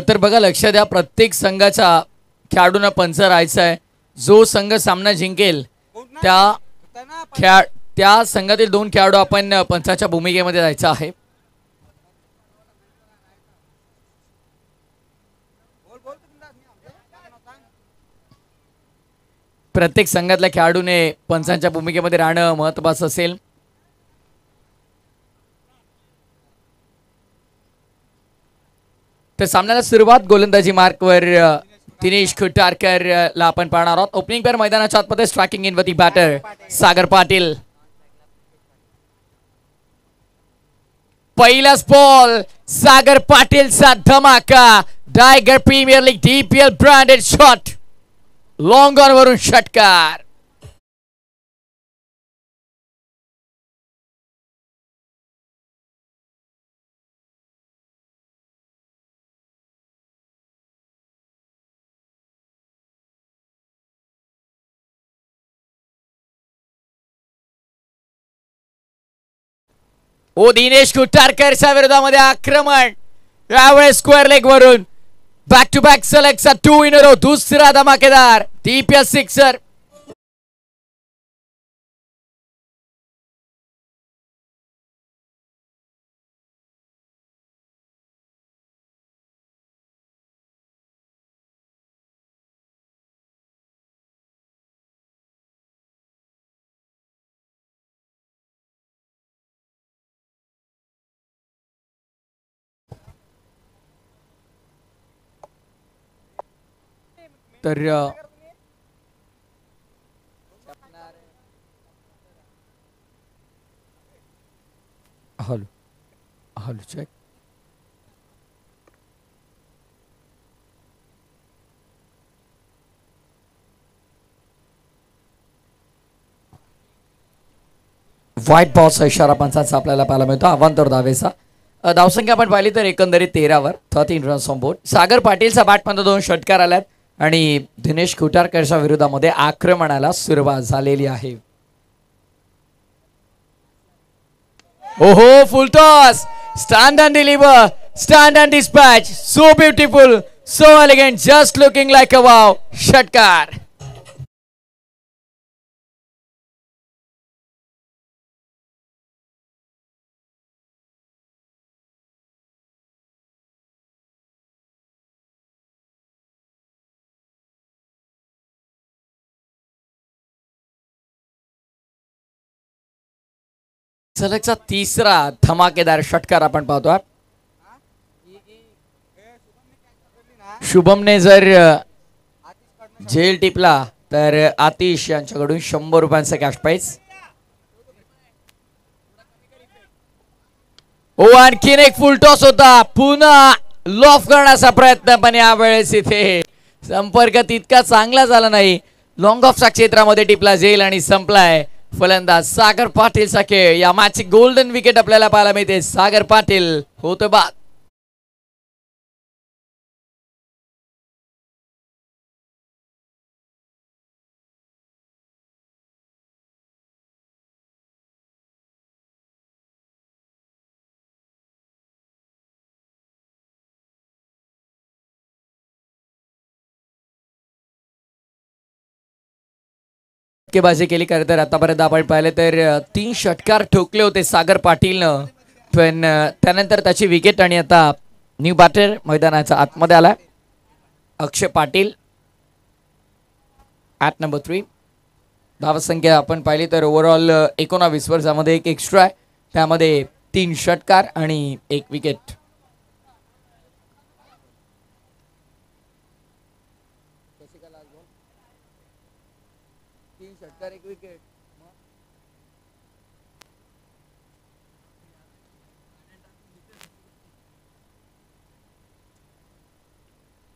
तर बघा लक्ष द्या, प्रत्येक संघाच्या खेळाडूंना पंच राहायचा आहे. जो संघ सामना जिंकेल त्या संघातील 2 खेळाडू आपण पंचाच्या भूमिकेमध्ये जायचं आहे. प्रत्येक संघातल्या खेळाडूने पंचांच्या भूमिकेमध्ये राहणं महत्त्वाचं असेल. तर सामन्याला सुरुवात गोलंदाजी मार्कवर दिनेश खुटारकर ला आपण पाहणार आहोत. ओपनिंग पेअर मैदानाच्या आतमध्ये स्ट्रायकिंग इन वरती बॅटर सागर पाटील. पहिलाच बॉल सागर पाटीलचा धमाका. Tiger premier league DPL branded shot, long on वरून षटकार. ओ दिनेश खुटारकरच्या विरोधामध्ये आक्रमण, यावेळेस स्क्वेअर लेग वरून बॅक टू बॅक सलगचा 2 इन अ रो. दुसरा धमाकेदार DPL सिक्सर. तर हॅलो हॅलो चेक. व्हाईट बॉलचा इशारा पंचांचा आपल्याला पाहायला मिळतो. अवांतर धावेचा. धावसंख्या आपण पाहिली तर एकंदरीत 13 13 रन्स ऑन बोर्ड. सागर पाटीलचा बॅटमध्ये 2 षटकार आल्यात आणि दिनेश खुटारकरच्या विरोधामध्ये आक्रमणाला सुरुवात झालेली आहे. ओहो, full toss, stand and deliver, stand and dispatch, so beautiful, so elegant, just looking like a wow. षटकार. सलगचा तिसरा धमाकेदार षटकार आपण पाहतो. शुभमने जर झेल टिपला तर आतिश यांच्याकडून 100 रुपयांचा कॅश प्राइज. ओ आणखीन एक फुल टॉस होता. पुन्हा लॉफ करण्याचा प्रयत्न, पण यावेळेस इथे संपर्क तितका चांगला झाला नाही. लॉंग ऑफच्या क्षेत्रामध्ये टिपला झेल आणि संपलाय. फलंदाज सागर पाटील चा खेळ. या मॅचची गोल्डन विकेट आपल्याला पाहायला मिळते. सागर पाटील होतो बाद. बाजी केली. खरं तर आतापर्यंत आपण पाहिले तर 3 षटकार ठोकले होते सागर पाटीलनं, पण त्यानंतर त्याची विकेट आणि आता न्यू बॅटर मैदानाचा आतमध्ये आला अक्षय पाटील ॲट नंबर 3. धावसंख्या आपण पाहिली तर ओव्हरऑल 19 वर, ज्यामध्ये एक एक्स्ट्रा आहे, त्यामध्ये 3 षटकार आणि 1 विकेट.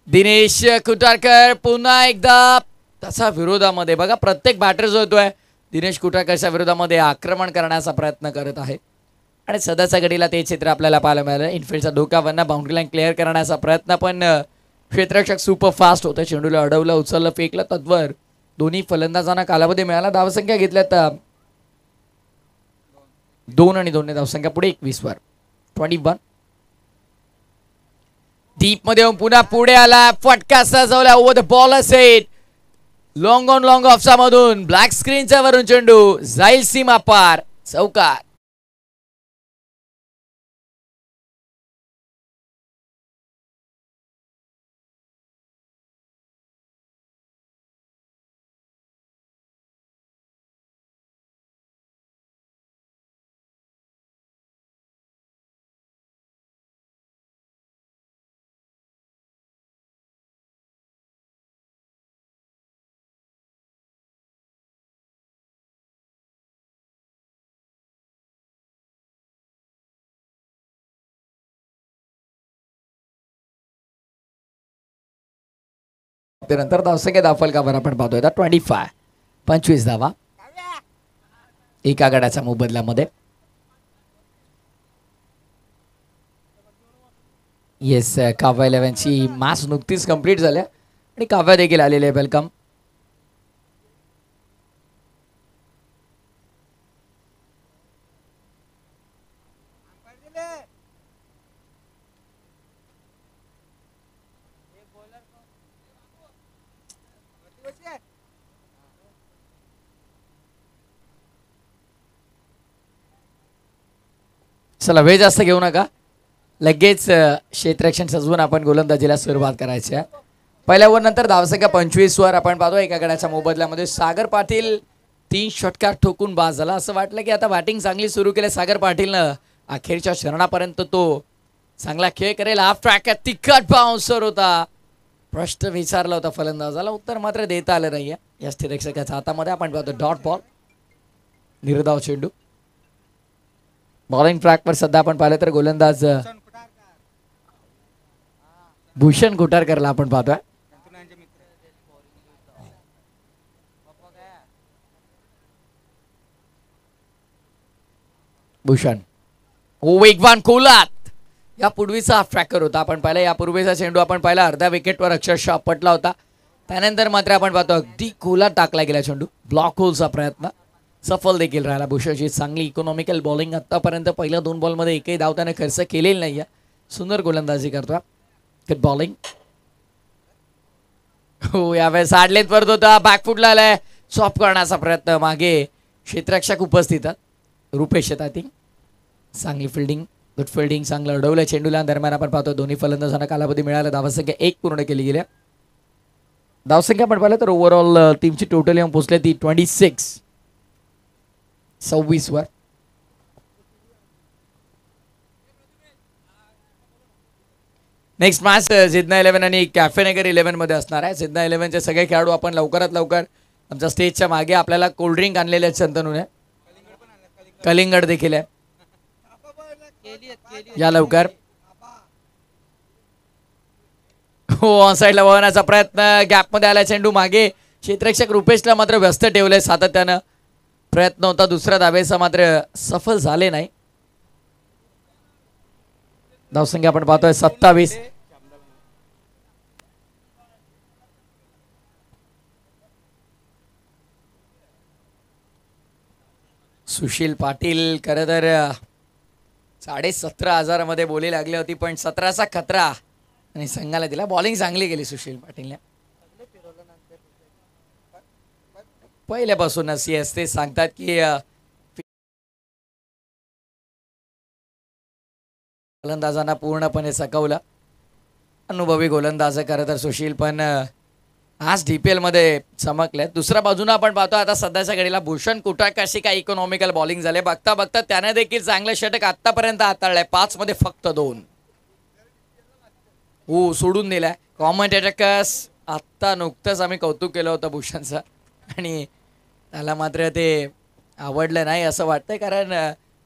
दिनेश खुटारकर पुन्हा एकदा त्याच्या विरोधामध्ये. बघा प्रत्येक बॅटर जो होतोय दिनेश खुटारकरच्या विरोधामध्ये आक्रमण करण्याचा प्रयत्न करत आहे आणि सध्याच्या घडीला ते चित्र आपल्याला पाहायला मिळालं. इनफिल्डचा धोका वरनं बाउंड्री लाईन क्लिअर करण्याचा प्रयत्न, पण क्षेत्ररक्षक सुपर फास्ट होतं. चेंडूला अडवलं, उचललं, फेकलं. तत्वर दोन्ही फलंदाजांना कालावधी मिळाला. धावसंख्या घेतल्यात 2 आणि 2 धावसंख्या पुढे 21 वर. 21. डीप मध्ये येऊन पुन्हा पुढे आला, फटका सजवला, ओव्हर द बॉल असेल लॉंग ऑन लॉंग ऑफचा मधून, ब्लॅक स्क्रीनच्या वरून चेंडू जाईल सीमा पार, चौकार. त्यानंतर धावसंख्या दाफलकावर आपण पाहतोय 25 धावा एका गडाच्या मोबदल्यामध्ये. येस, काव्या 11ची मॅच नुकतीच कंप्लीट झाल्या आणि काव्या देखील आलेले आहे. वेलकम. चला वेळ जास्त घेऊ नका, लगेच क्षेत्ररक्षण सजवून आपण गोलंदाजीला सुरुवात करायची आहे. पहिल्या ओव्हर नंतर धावसंख्या 25 वर आपण पाहतो एका गडाच्या मोबदल्यामध्ये. सागर पाटील 3 षटकार ठोकून बाद झाला. असं वाटलं की आता बॅटिंग चांगली सुरू केली सागर पाटीलनं, अखेरच्या क्षणापर्यंत तो चांगला खेळ करेल. हाफ ट्रॅक तिखट बाउन्सर होता, प्रश्न विचारला होता फलंदाजाला, उत्तर मात्र देता आलं नाहीये. या क्षेत्ररक्षकाच्या हातामध्ये आपण पाहतो डॉट बॉल, निर्धाव चेंडू. बॉलिंग ट्रॅकवर सध्या आपण पाहिलं तर गोलंदाज भूषण कुटारकरला आपण पाहतोय. भूषण वेगवान कोलात यापूर्वीचा ट्रॅकर होता आपण पाहिला. यापूर्वीचा चेंडू आपण पाहिला अर्ध्या विकेटवर अक्षरशः आपटला होता. त्यानंतर मात्र आपण पाहतो अगदी कोलात टाकला गेला चेंडू. ब्लॉक होलचा प्रयत्न सफल देखील राहिला. भूषणची चांगली इकॉनॉमिकल बॉलिंग, आतापर्यंत पहिल्या 2 बॉलमध्ये एकही धाव त्याने खर्च केलेली नाही आहे. सुंदर गोलंदाजी करतोय. Good bowling. हो, यावेळेस आडलेत परत होता, बॅकफुटला आलाय, सॉफ्ट करण्याचा प्रयत्न, मागे क्षेत्ररक्षक उपस्थित रुपेश येतात. चांगली फिल्डिंग, गुड फिल्डिंग, चांगलं अडवलं चेंडूला. दरम्यान आपण पाहतो दोन्ही फलंदाजांना कालावधी मिळाला. धावसंख्या 1 पूर्ण केली गेली. धावसंख्या आपण पाहिलं तर ओव्हरऑल टीमची टोटल येऊन पोहोचली ती 26 वर. नेक्स्ट मॅच सिद्धा 11 आणि कॅफे नगर 11 मध्ये असणार आहे. सिद्धा 11चे सगळे खेळाडू आपण लवकरात लवकर आमच्या स्टेजच्या मागे आपल्याला कोल्ड्रिंक आणलेले आहेत शंतनूने. कलिंगड देखील आहे, या लवकर. हो, ऑन साईडला वळवण्याचा प्रयत्न, गॅपमध्ये आला चेंडू, मागे क्षेत्ररक्षक रुपेशला मात्र व्यस्त ठेवलंय सातत्यानं. प्रयत्न होता दुसऱ्या धावेचा, मात्र सफल झाले नाही. धावसंख्या आपण पाहतोय 27. सुशील पाटील खरं तर 17,500 मध्ये बोली लागली होती, पण 17चा खतरा आणि संघाला दिला. बॉलिंग चांगली केली सुशील पाटीलने पहिल्यापासूनच. येस, ते सांगतात की गोलंदाजांना पूर्णपणे सकवलं. अनुभवी गोलंदाज खरं तर सुशील, पण आज DPL मध्ये चमकले. दुसऱ्या बाजूने आपण पाहतो आता सध्याच्या घडीला भूषण कुटारकरशी काय इकॉनॉमिकल बॉलिंग झाले. बघता बघता त्याने देखील चांगलं षटक आतापर्यंत हाताळलंय. 5 मध्ये फक्त 2. हो, सोडून दिलाय. कॉमेंटेटर्स आत्ता नुकतंच आम्ही कौतुक केलं होतं भूषणचं, आणि त्याला मात्र ते आवडलं नाही असं वाटतंय, कारण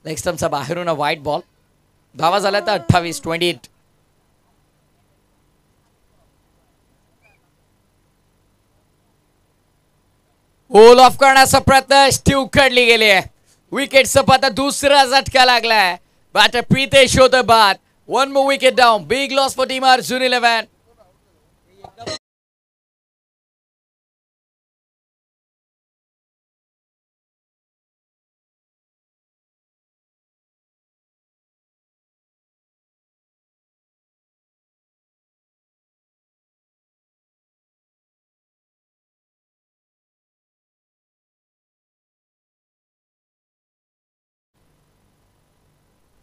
लेग स्टंपचा बाहेरून व्हाईट बॉल. धावा झाल्या तर 28. होल ऑफ करण्याचा प्रयत्न, स्टीव उखडली गेली आहे. विकेट सपाता दुसरा झटका लागलाय. बॅटर प्रीतेश होतं बाद. 1 more wicket down. Big loss for team Arjun 11.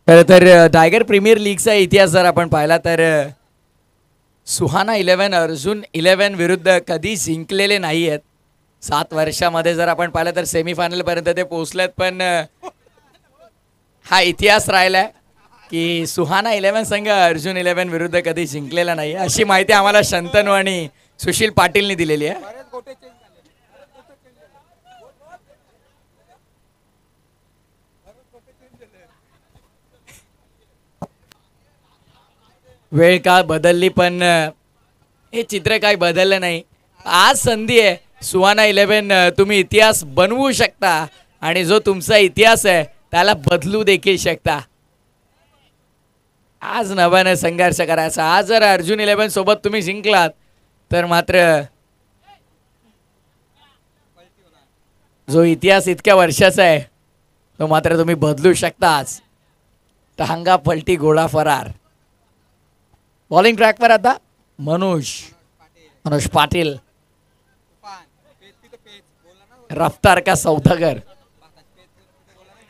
तर टायगर प्रीमियर लीगचा इतिहास जर आपण पाहिला तर सुहाना 11 अर्जुन 11 विरुद्ध कधी जिंकलेले नाही आहेत. 7 वर्षामध्ये जर आपण पाहिलं तर सेमीफायनल पर्यंत ते पोहोचलेत. पण हा इतिहास राहिलाय की सुहाना 11 संघ अर्जुन 11 विरुद्ध कधी जिंकलेला नाही, अशी माहिती आम्हाला शंतनू आणि सुशील पाटीलने दिलेली आहे. वेळ काळ बदलली पण हे चित्र काही बदललं नाही. आज संधी आहे. सुहाना 11 तुम्ही इतिहास बनवू शकता आणि जो तुमचा इतिहास आहे त्याला बदलू देखील शकता. आज नव्यानं संघर्ष करायचा. आज जर अर्जुन 11 सोबत तुम्ही जिंकलात तर मात्र जो इतिहास इतक्या वर्षाचा आहे तो मात्र तुम्ही बदलू शकताच. टहांगा पलटी गोळा फरार. बॉलिंग ट्रॅकवर आता मनोज पाटील. रफ्तार का सौदागर.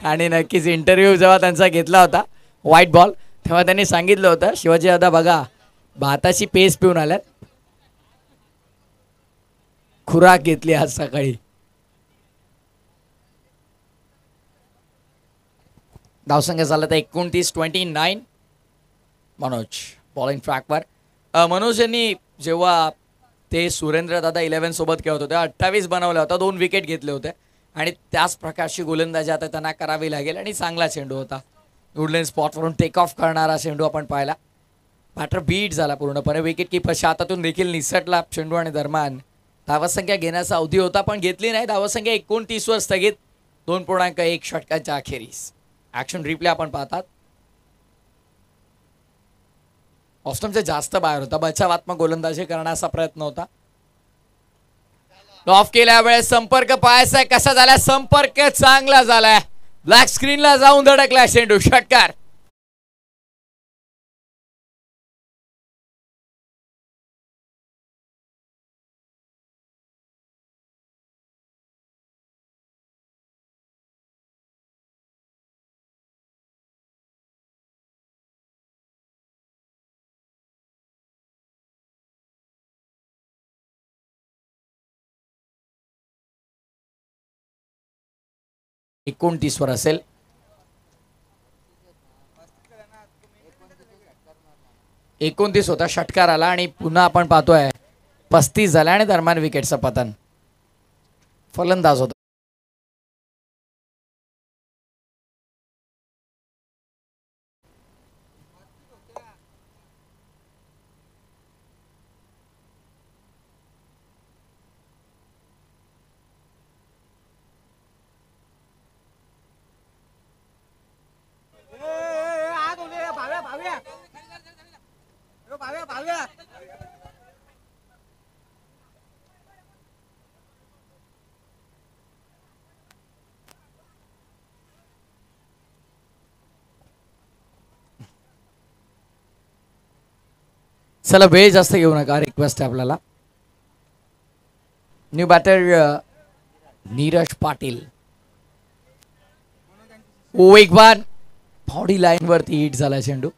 आणि नक्कीच इंटरव्ह्यू जेव्हा त्यांचा घेतला होता व्हाईट बॉल तेव्हा त्यांनी सांगितलं होतं शिवाजी दादा बघा भाताची पेस पिऊन आल्यात, खुराक घेतली आज सकाळी. धावसंख्या झाला तर 29-29. मनोज बॉलिंग ट्रॅकवर. मनोज यांनी जेव्हा ते सुरेंद्र दादा 11 सोबत खेळत होते 28 बनवला होता, 2 विकेट घेतले होते आणि त्याच प्रकारची गोलंदाजी आता त्यांना करावी लागेल. आणि चांगला चेंडू होता. वुडलँड स्पॉटवरून टेक ऑफ करणारा चेंडू आपण पाहिला. बॅटर बीट झाला पूर्णपणे. विकेट किपरच्या हातातून देखील निसटला चेंडू आणि दरम्यान धावसंख्या घेण्याचा अवधी होता पण घेतली नाही. धावसंख्या 29 वर स्थगित. 2.1 षटकांच्या अखेरीस. ॲक्शन रिप्ले आपण पाहतात. ऑस्टमचे जास्त बाहेर होता. बचावात्मक गोलंदाजी करण्याचा प्रयत्न होता. ऑफ केल्या वेळेस संपर्क पाहायचा कसा झाला. संपर्क चांगला झालाय. ब्लॅक स्क्रीनला जाऊन धडकला चेंडू. षटकार. वर असेल. एकोणतीस होता. षटकार आला आणि पुन्हा आपण पाहतोय 35 झाला आणि दरम्यान विकेटचं पतन. फलंदाज होता. चला वेळ जास्त घेऊ नका. रिक्वेस्ट आहे आपल्याला. New batter Neeraj Patil. एक बार बॉडी लाईन वरती हिट झाला चेंडू.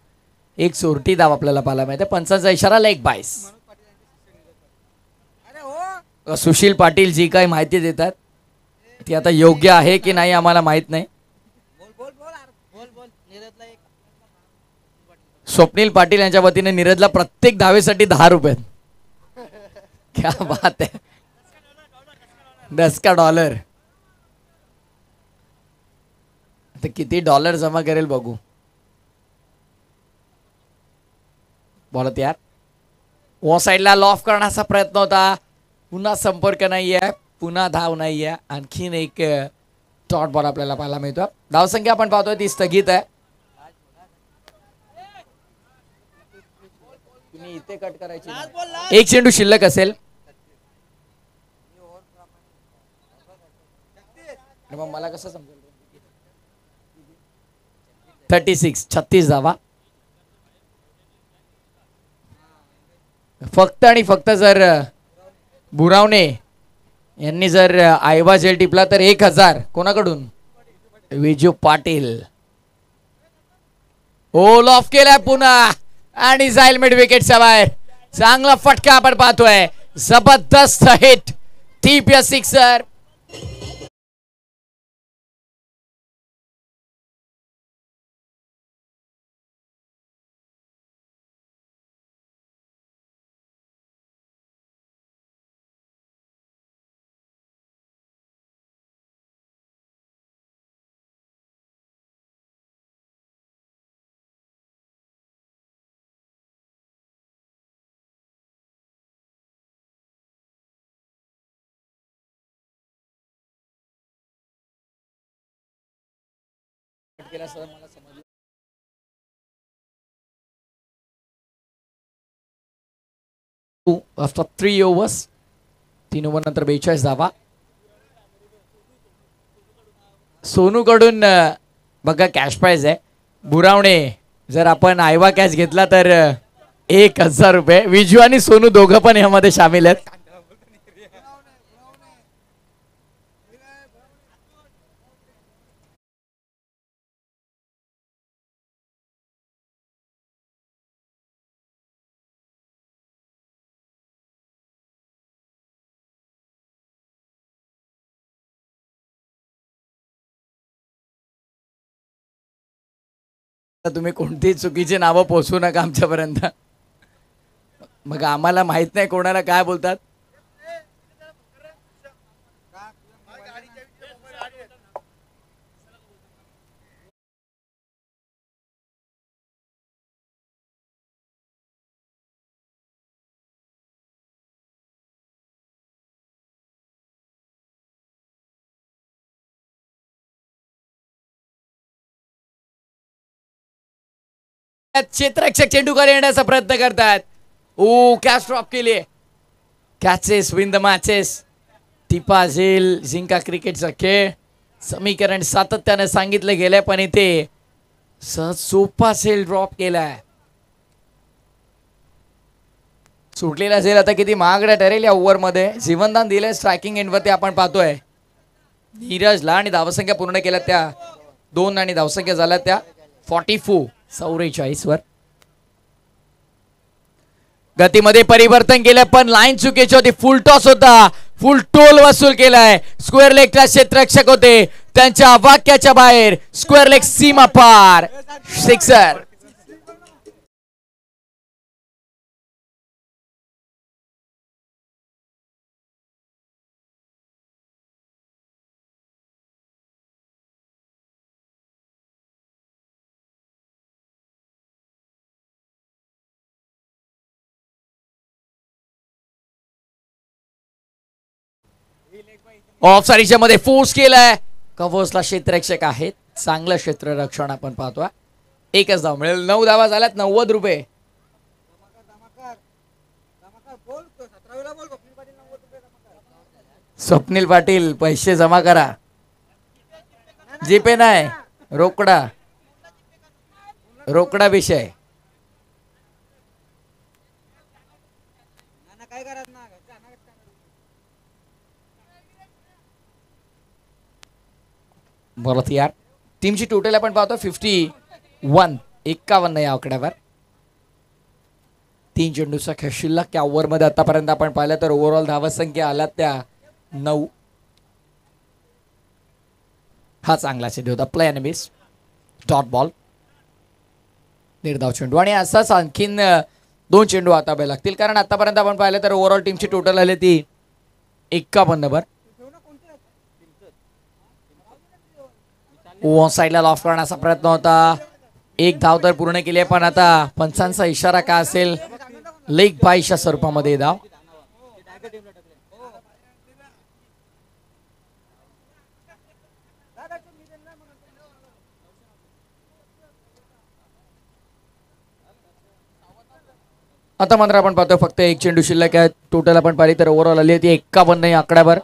एक चोरटी धाव आपल्याला पाहायला मिळते. पंचांचा इशारा लेग बाईस. सुशील पाटील जी काही माहिती देतात ती आता योग्य आहे की नाही आम्हाला माहित नाही. स्वप्नील पाटील यांच्या वतीने नीरजला प्रत्येक धावेसाठी 10 रुपये. क्या बात है. $10. आता किती डॉलर जमा करेल बघू. बोलत यार. ओ साईडला लॉफ करण्याचा प्रयत्न होता. पुन्हा संपर्क नाहीये. पुन्हा धाव नाहीये. आणखीन एक डॉट बॉल आपल्याला पाहायला मिळतो. धावसंख्या आपण पाहतोय ती स्थगित आहे. इथे कट करायची. एक चेंडू शिल्लक असेल. मग मला कसं समजेल. 36 धावा. फक्त आणि फक्त जर बुरावणे यांनी जर आयवा जेल टिपला तर 1000 कोणाकडून. विजू पाटील. होल ऑफ केलाय पुन्हा आणि जाईल मिड विकेटच्या बाहेर. चांगला फटका आपण पाहतोय. जबरदस्त hit. TPS sixer. After 3 overs. 3 over नंतर 42 धावा. सोनू कडून बघा कॅश प्राइज आहे. बुरावणे जर आपण आयवा कॅश घेतला तर 1000 रुपये. विजू आणि सोनू दोघं पण यामध्ये सामील आहेत. तुम्ही कोणतीही चुकीची नावं पोचवू नका आमच्यापर्यंत. मग आम्हाला माहित नाही कोणाला काय बोलतात. क्षेत्ररक्षक चेंडूकडे येण्याचा प्रयत्न करतात. ओ कॅच ड्रॉप केली. Catches win the matches. टिपा झेल जिंका क्रिकेटचा खेळ. समीकरण सातत्याने सांगितलं गेलंय पण इथे सहज सोपा झेल ड्रॉप केलाय. सुटलेला झेल आता किती महागडा ठरेल या ओव्हर मध्ये. जीवनदान दिलंय स्ट्रायकिंग एंड वरती आपण पाहतोय. नीरजला आणि धावसंख्या पूर्ण केल्या त्या 2 आणि धावसंख्या झाल्या त्या 44 वर. गतीमध्ये परिवर्तन केलं पण लाईन चुकीची होती. फुल टॉस होता. फुल टोल वसूल केलाय. स्क्वेअर लेगचा क्षेत्ररक्षक होते त्यांच्या वाक्याच्या बाहेर. स्क्वेअर लेग सीमा पार. सिक्सर. ऑफ साईडच्या मध्ये फोर्स केलाय. कव्हर्सला क्षेत्ररक्षक आहेत. चांगलं क्षेत्ररक्षण आपण पाहतोय. एकच धाव मिळेल. 9 धावा झाल्यात. 90 रुपये. स्वप्नील पाटील पैसे जमा करा. जीपे नाही रोकडा. रोकडा विषय. बोलत यार. टीमची टोटल आपण पाहतो 51 या आकड्यावर. 3 चेंडूचा खेळ शिल्लक या ओव्हर मध्ये आतापर्यंत आपण पाहिलं तर ओव्हरऑल धावा संख्या आल्या त्या 9. हा चांगला चेंडू होता. Play and miss. Dot ball. निर्धाव चेंडू आणि असाच आणखीन 2 चेंडू हातावे लागतील कारण आतापर्यंत आपण पाहिलं तर ओव्हरऑल टीमची टोटल आली ती 51 वर. ओव्हर साईडला लॉफ करण्याचा प्रयत्न होता. 1 धाव तर पूर्ण केली आहे पण आता पंचांचा इशारा काय असेल. लेग बायच्या स्वरूपामध्ये धाव. आता मात्र आपण पाहतो फक्त 1 चेंडू शिल्लक आहे. टोटल आपण पाहिली तर ओव्हरऑल आली होती 51 या आकड्यावर.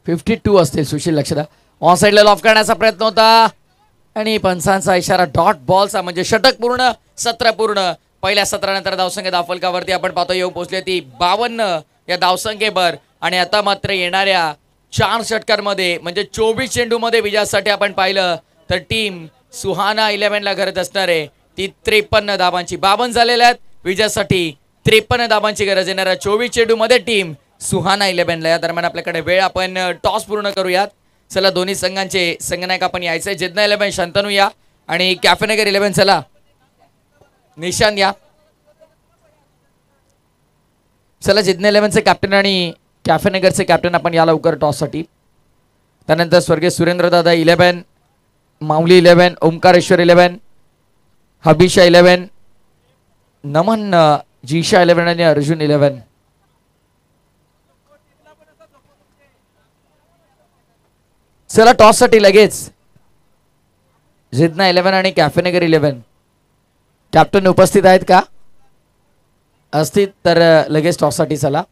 52 असतील. सुशील लक्ष द्या. ऑन साईडला लॉफ करण्याचा प्रयत्न होता आणि पंचांचा इशारा. डॉट बॉलचा म्हणजे षटक पूर्ण. 17 पूर्ण. पहिल्या सत्रानंतर धावसंख्या धावफलकावरती आपण पाहतो येऊ पोहोचली ती 52 या धावसंख्येवर. आणि आता मात्र येणाऱ्या 4 षटकांमध्ये म्हणजे 24 चेंडू मध्ये विजयासाठी आपण पाहिलं तर टीम सुहाना 11 ला करत असणारे ती 53 धावांची. 52 झालेल्या आहेत. विजयासाठी 53 धावांची गरज येणार. 24 चेंडूमध्ये टीम सुहाना 11ला. या दरम्यान आपल्याकडे वेळ, आपण टॉस पूर्ण करूयात. चला, दोन्ही संघांचे संघनायक आपण यायचंय. जिद्ना 11 शांतनू या आणि कॅफेनगर 11 चला निशांत या. चला, जिद्ना 11चे कॅप्टन आणि कॅफेनगरचे कॅप्टन आपण या लवकर टॉससाठी. त्यानंतर स्वर्गीय सुरेंद्रदादा 11, माऊली 11, ओंकारेश्वर 11, हबीशा 11, नमन जीशा 11 आणि अर्जुन 11. चला, टॉस साठी लगेच जिद्ना 11 आणि कॅफेनगर 11 कॅप्टन उपस्थित आहेत का? असतील तर लगेच टॉस साठी चला.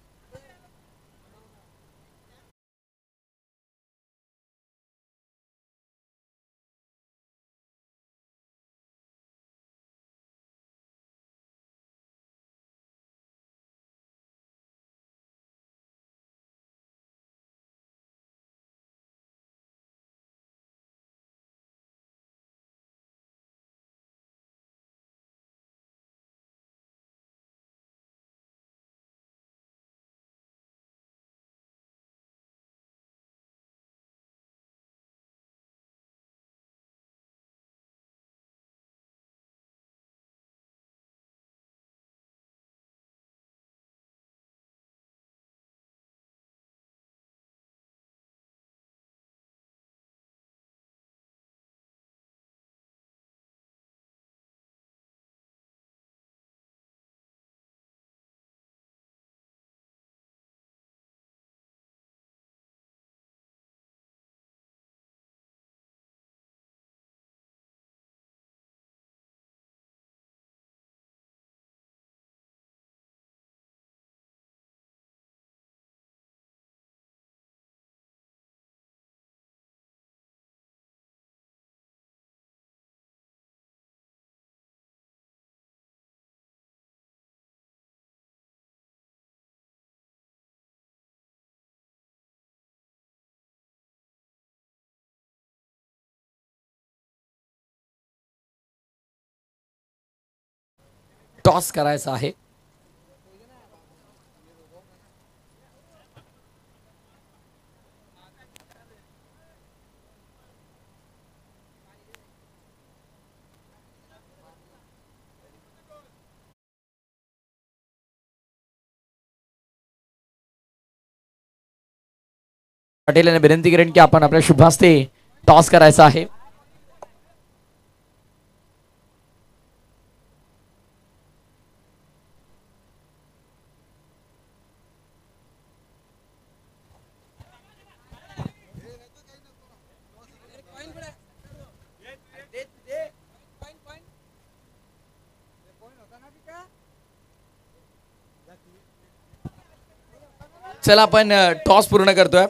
टॉस करायचा आहे. पाटील यांना विनंती करेन की आपण आपल्या शुभास्ते टॉस करायचा आहे. चला, आपण टॉस पूर्ण करतोय.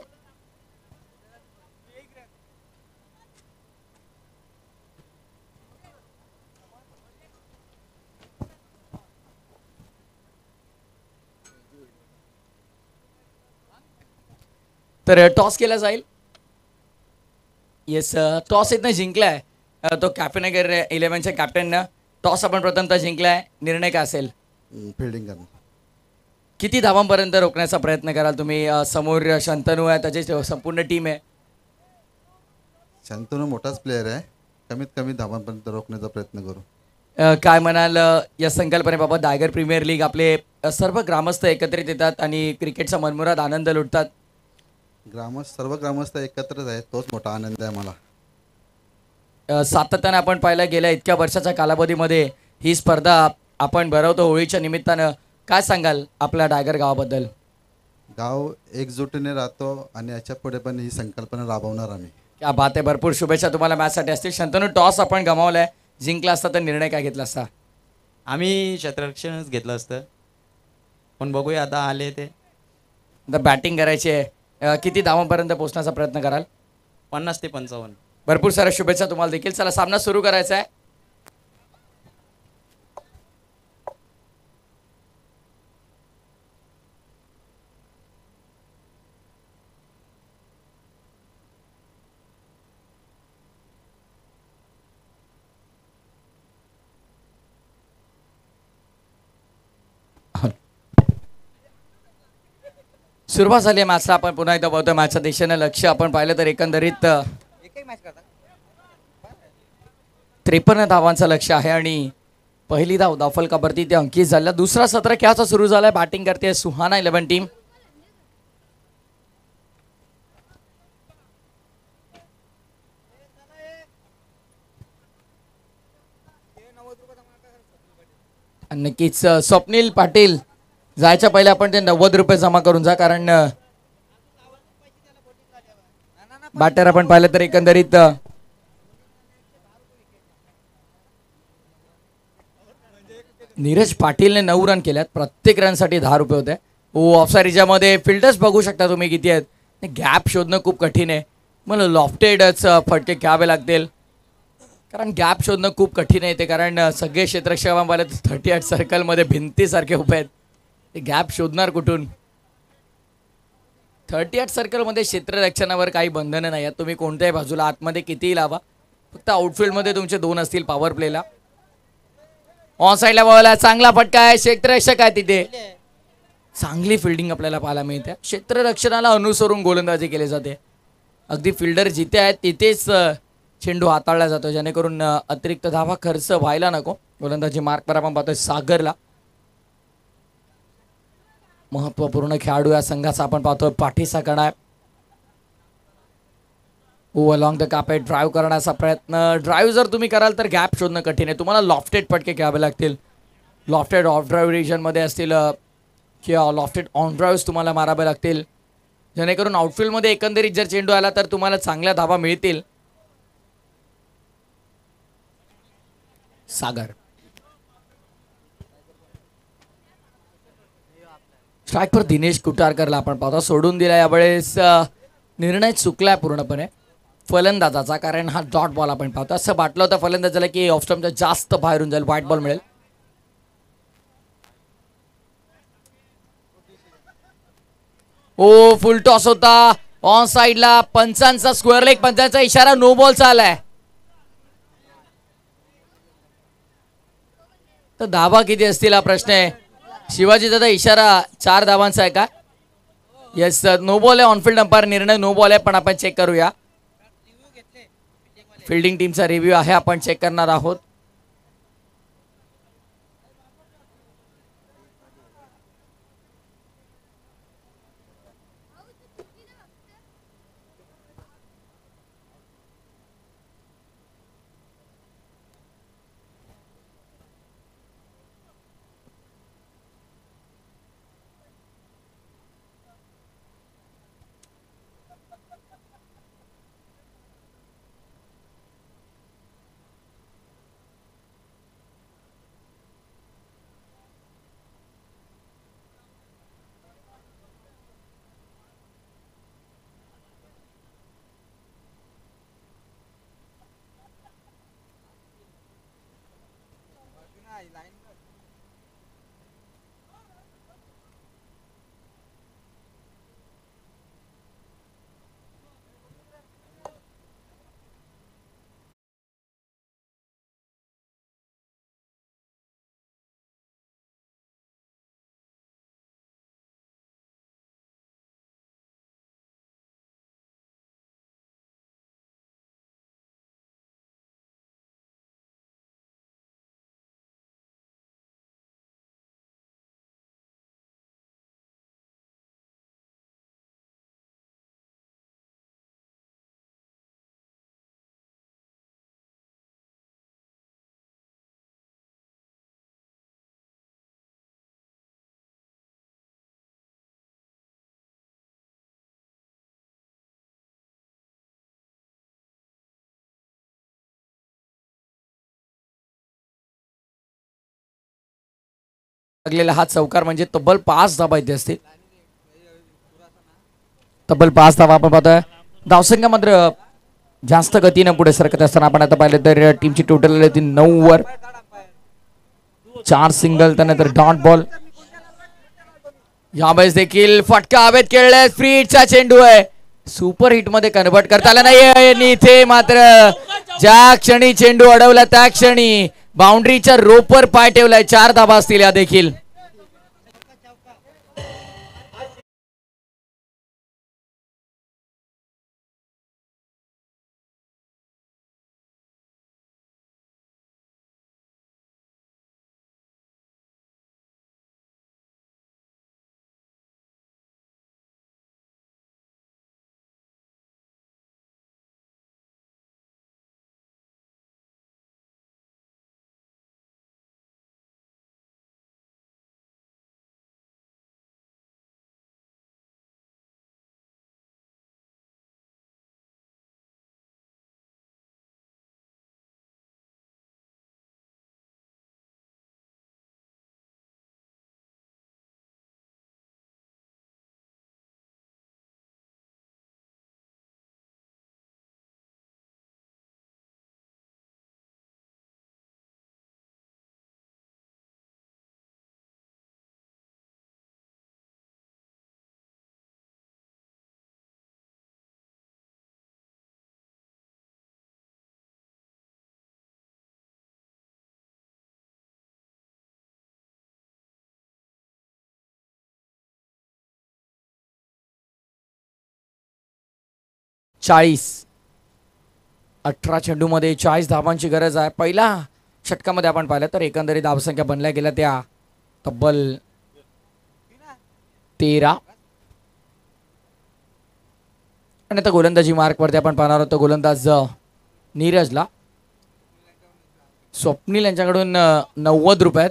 तर टॉस केला जाईल. येस, टॉस इथनं जिंकलाय तो कॅफेनगर 11च्या कॅप्टननं. टॉस आपण प्रथमतः जिंकलाय. निर्णय काय असेल? फिल्डिंग करणं. किती धावांपर्यंत रोखण्याचा प्रयत्न कराल तुम्ही? समोर शंतनू आहे, त्याची संपूर्ण टीम आहे. शंतनू मोठाच प्लेअर आहे. कमीत कमी धावांपर्यंत रोखण्याचा प्रयत्न करू. काय म्हणाल या संकल्पनेबाबत? डायगर प्रीमियर लीग, आपले सर्व ग्रामस्थ एकत्रित येतात आणि क्रिकेटचा मनमुराद आनंद लुटतात. सर्व ग्रामस्थ एकत्रच आहेत, तोच मोठा आनंद आहे मला. सातत्याने आपण पाहिलं गेल्या इतक्या वर्षाच्या कालावधीमध्ये ही स्पर्धा आपण भरवतो होळीच्या निमित्तानं. काय सांगाल आपल्या डायगर गावाबद्दल? गाव एकजुटीने राहतो आणि याच्या पुढे पण ही संकल्पना राबवणार आम्ही. क्या बात आहे. भरपूर शुभेच्छा तुम्हाला मॅचसाठी असतील. शंतनू, टॉस आपण गमावलाय, जिंकला असता तर निर्णय काय घेतला असता? आम्ही क्षेत्ररक्षणच घेतलं असतं, पण बघूया आता आले ते. बॅटिंग करायची आहे. किती धावांपर्यंत पोहोचण्याचा प्रयत्न कराल? 50 ते 55. भरपूर साऱ्या शुभेच्छा तुम्हाला देखील. चला, सामना सुरू करायचा आहे. सुरुवात झाली आहे मॅचला. आपण पुन्हा एकदा बघतोय मॅचच्या दिशेने लक्ष आपण पाहिलं तर एकंदरीत 53 धावांचं लक्ष आहे आणि पहिली धाव धावफलकावरती ते अंकित झाल्या. दुसरा सत्र खेळाचा सुरू झालाय. बॅटिंग करते सुहाना 11 टीम. नक्कीच स्वप्नील पाटील जायच्या पहिले आपण ते 90 रुपये जमा करून जा, कारण बॅटर आपण पाहिलं तर एकंदरीत नीरज पाटीलने 9 रन केल्यात. प्रत्येक रनसाठी 10 रुपये होते. ऑफसाईड एरियामध्ये फिल्डर्स बघू शकता तुम्ही किती आहेत. गॅप शोधणं खूप कठीण आहे. मला लॉफ्टेडच फटके घ्यावे लागतील, कारण गॅप शोधणं खूप कठीण आहे ते, कारण सगळे क्षेत्ररक्षक पाहिलं 38 सर्कलमध्ये भिंतीसारखे उभे आहेत. ते गॅप शोधणार कुठून? 38 सर्कलमध्ये क्षेत्ररक्षणावर काही बंधनं नाही आहेत. तुम्ही कोणत्याही बाजूला आतमध्ये कितीही लावा, फक्त आउटफील्डमध्ये तुमचे 2 असतील पॉवर प्लेला. ऑन साईडला बॉल आहे, चांगला फटका आहे. क्षेत्ररक्षक आहे तिथे. चांगली फिल्डिंग आपल्याला पाहायला मिळते. क्षेत्ररक्षणाला अनुसरून गोलंदाजी केली जाते. अगदी फिल्डर जिथे आहेत तिथेच चेंडू हाताळला जातो, जेणेकरून अतिरिक्त धावा खर्च व्हायला नको. गोलंदाजी मार्कवर आपण पाहतोय सागरला. महत्वपूर्ण खेळाडू या संघाचा आपण पाहतोय पाठीसा कणा आहे. अलॉंग द कापेट ड्राईव्ह करण्याचा प्रयत्न. ड्राईव्ह जर तुम्ही कराल तर गॅप शोधणं कठीण आहे. तुम्हाला लॉफ्टेड फटके घ्यावे लागतील. लॉफ्टेड ऑफ ड्राईव्ह रिजनमध्ये असतील किंवा लॉफ्टेड ऑन ड्राईव्ह तुम्हाला मारावे लागतील, जेणेकरून आउटफील्डमध्ये एकंदरीत जर चेंडू आला तर तुम्हाला चांगल्या धावा मिळतील. सागर स्ट्राईकवर दिनेश कुटारकरला आपण पाहतो. सोडून दिला यावेळेस. निर्णय चुकलाय पूर्णपणे फलंदाजाचा, कारण हा डॉट बॉल आपण पाहतो. असं वाटलं होतं फलंदाजाला की ऑफ स्टंपच्या जास्त बाहेरून जाईल, व्हाईट बॉल मिळेल. फुल टॉस होता ऑन साईडला. पंचांचा स्क्वेअर लेग, पंचांचा इशारा, नो बॉलचा आलाय. तर धावा किती असतील हा प्रश्न आहे. शिवाजी दादा इशारा 4 धावांचा आहे का? येस सर, नो बॉल आहे. ऑनफिल्ड अंपायर निर्णय नो बॉल आहे, पण आपण चेक करूया. फिल्डिंग टीमचा रिव्ह्यू आहे, आपण चेक करणार आहोत. लागलेला हा चौकार म्हणजे तब्बल 5 धावा इथे असतील. तब्बल 5 धावा आपण पाहतोय. धावसंख्या मात्र जास्त गतीने पुढे सरकत असताना आपण आता पाहिलं तर टीमची टोटल आली 9 वर. 4 सिंगल, त्यानंतर डॉट बॉल. यावेळेस देखील फटका हवेत खेळलाय. फ्री हिटचा चेंडू आहे. सुपर हिट मध्ये कन्वर्ट करता आला नाही आणि इथे मात्र ज्या क्षणी चेंडू अडवला त्या क्षणी बाउंड्रीच्या रोपवर पाय ठेवलाय. 4 धावा असतील या देखील. 40. 18 चेंडूमध्ये 40 धावांची गरज आहे. पहिला षटकामध्ये आपण पाहिलं तर एकंदरीत धावसंख्या बनल्या गेल्या त्या तब्बल 13. आणि आता गोलंदाजी मार्कवरती आपण पाहणार होतो गोलंदाज नीरजला. स्वप्नील यांच्याकडून 90 रुपयात.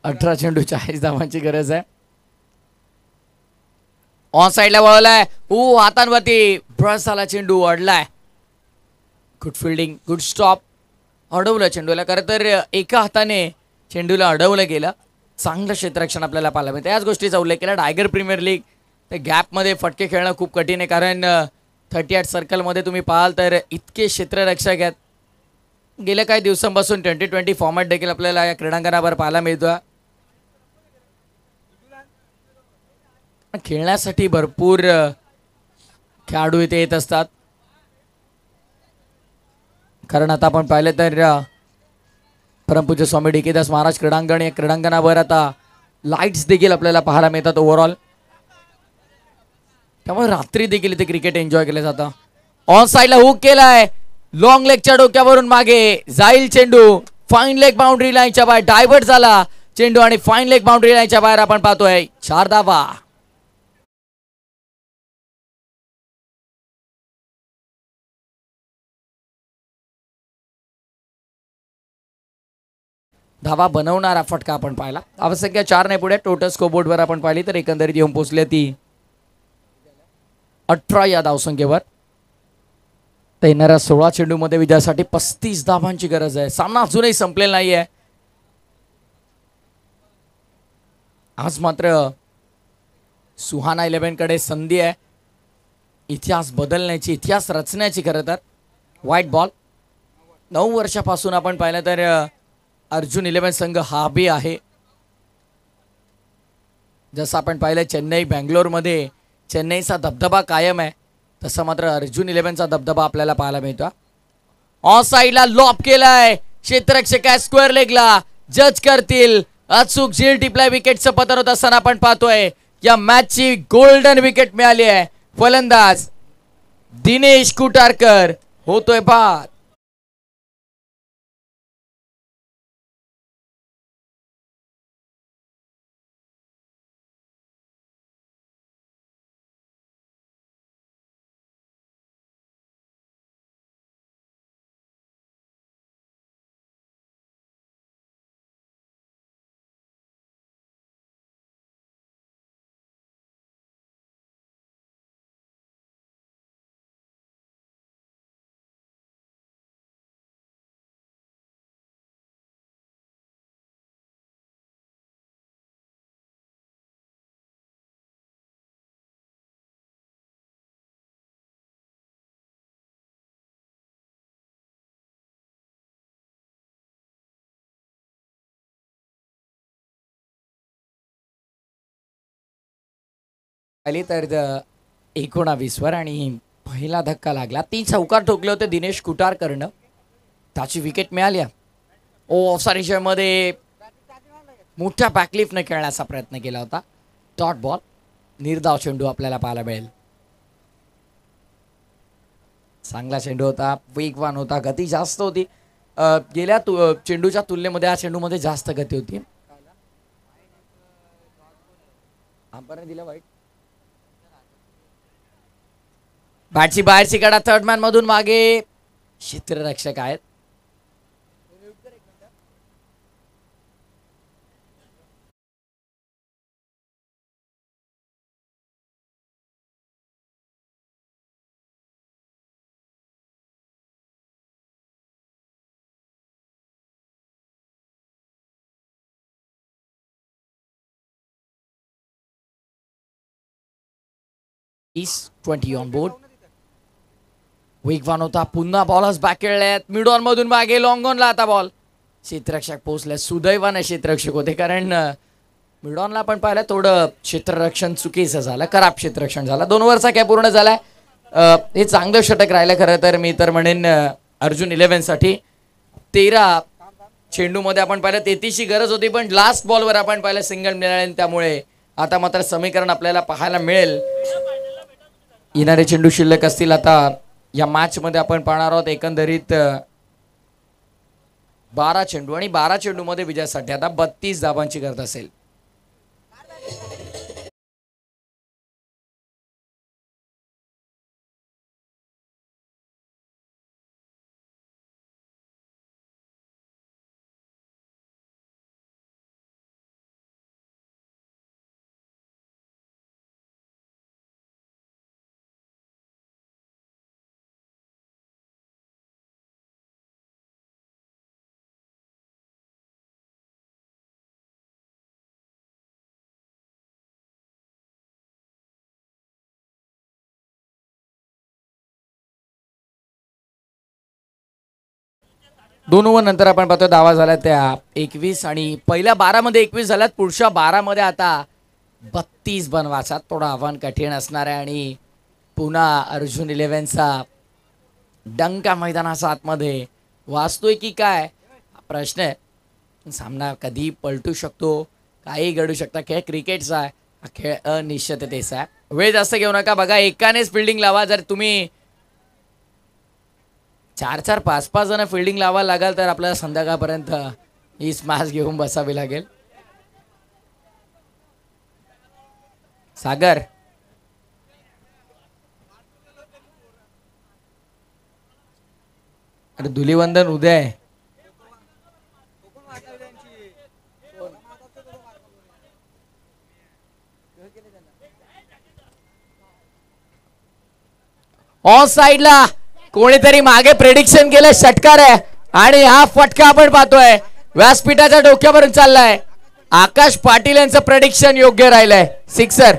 अठरा चेंडू 40 धावांची गरज आहे. ऑन साइडला वळलाय. हातांवरती ब्रश झाला, चेंडू अडलाय. Good fielding, good stop. अडवलं चेंडूला. खरं तर एका हाताने चेंडूला अडवलं गेलं. चांगलं क्षेत्ररक्षण आपल्याला पाहायला मिळतं. याच गोष्टीचा उल्लेख केला. टायगर प्रीमियर लीग ते गॅपमध्ये फटके खेळणं खूप कठीण आहे, कारण 38 सर्कलमध्ये तुम्ही पाहाल तर इतके क्षेत्ररक्षक आहेत. गेल्या काही दिवसांपासून 2020 फॉर्मॅट देखील आपल्याला या क्रीडांगणावर पाहायला मिळतो. खेळण्यासाठी भरपूर खेळाडू इथे येत असतात, कारण आता आपण पाहिलं तर परमपूज्य स्वामी डी.के. महाराज क्रीडांगण या क्रीडांगणावर आता लाईट्स देखील आपल्याला पाहायला मिळतात ओव्हरऑल. त्यामुळे रात्री देखील इथे क्रिकेट एन्जॉय केलं जातं. ऑन साइडला हुक केलाय. लॉंग लेगच्या डोक्यावरून मागे जाईल चेंडू. फाईन लेग बाउंड्री लाईनच्या बाहेर डायव्हर्ट झाला चेंडू आणि फाईन लेग बाउंड्री लाईनच्या बाहेर आपण पाहतोय 4 धावा. धावा बनवणारा फटका आपण पाहिला. आवश्यक 4 ने पुढे टोटल स्कोरबोर्डवर आपण पाहिली तर एकंदरीत येऊन पोहोचली ती 18 या धावसंख्येवर. तर येणाऱ्या 16 चेंडूमध्ये विजयासाठी 35 धावांची गरज आहे. सामना अजूनही संपलेला नाहीये. आज मात्र सुहाना 11 कडे संधी आहे इतिहास बदलण्याची, इतिहास रचण्याची. खरं तर व्हाईट बॉल 9 वर्षापासून आपण पाहिलं तर अर्जुन 11 संघ हा बी आहे. जसं आपण पाहिलं चेन्नई बँगलोरमध्ये चेन्नईचा दबदबा कायम आहे, तसं मात्र अर्जुन 11चा दबदबा आपल्याला पाहायला मिळतो. ऑन साइडला लॉप केलाय. क्षेत्ररक्षक आहे स्क्वेअर लेगला. जज करतील. अचूक झील टिपलाय. विकेटचं पतन होत असताना आपण पाहतोय या मॅचची गोल्डन विकेट मिळाली आहे. फलंदाज दिनेश कुटारकर होतोय बाद. आली तर 19 वर आणि पहिला धक्का लागला. 3 चौकार ठोकले होते दिनेश कुटारकरनं. त्याची विकेट मिळाली. मध्ये मोठ्या बॅकलिफ्टने खेळण्याचा प्रयत्न केला होता. Dot ball. निर्धाव चेंडू आपल्याला पाहायला मिळेल. चांगला चेंडू होता, वेगवान होता, गती जास्त होती. गेल्या चेंडूच्या तुलनेमध्ये या चेंडूमध्ये जास्त गती होती. दिला वाईट. बॅटची बाहेरची कडा. थर्ड मॅन मधून मागे क्षेत्ररक्षक आहेत. East 20 on board. वेगवान होता. पुन्हा बॉलर्स बॅक खेळलेत. मिड ऑन मधून मागे लॉंग ऑनला आता बॉल. क्षेत्ररक्षक पोहोचले. सुदैवाने क्षेत्ररक्षक होते, कारण मिड ऑनला आपण पाहिलं थोडं क्षेत्ररक्षण चुकीचं झालं. खराब क्षेत्ररक्षण झालं. 2 ओव्हरचा काय पूर्ण झालाय. हे चांगलं षटक राहिलं खरं तर. मी तर म्हणेन अर्जुन 11 साठी 13 चेंडूमध्ये आपण पाहिलं 33ची गरज होती, पण लास्ट बॉलवर आपण पाहिलं सिंगल मिळाले. त्यामुळे आता मात्र समीकरण आपल्याला पाहायला मिळेल. येणारे चेंडू शिल्लक असतील आता या मॅच मध्ये आपण पाहणार आहोत. एकंदरीत 12 चेंडू आणि 12 चेंडू मध्ये विजयासाठी आता 32 धावांची गरज असेल. दोन ओव्हर नंतर आपण पाहतो धावा झाल्या त्या 21 आणि पहिल्या 12 मध्ये 21 झाल्यात. पुढच्या 12 मध्ये आता 32 बनवायचा थोडं आव्हान कठीण असणार आहे. आणि पुन्हा अर्जुन 11चा डंका मैदानाचा आतमध्ये वाचतोय की काय हा प्रश्न आहे. सामना कधी पलटू शकतो, काही घडू शकतं. खेळ क्रिकेटचा आहे, हा खेळ अनिश्चिततेचा आहे. वेळ जास्त घेऊ नका. बघा एकानेच फिल्डिंग लावा. जर तुम्ही 4-4 5-5 जण फिल्डिंग लावायला लागाल तर आपल्याला संध्याकाळपर्यंत ही मॅच घेऊन बसावी लागेल. सागर अरे धुलीवंदन उद्या आहे. ऑफ साइडला कोणीतरी मागे प्रेडिक्शन केलं, षटकार आहे आणि हा फटका आपण पाहतोय व्यासपीठाच्या डोक्यावरून चाललाय. आकाश पाटील यांचं प्रेडिक्शन योग्य राहिलंय, सिक्सर.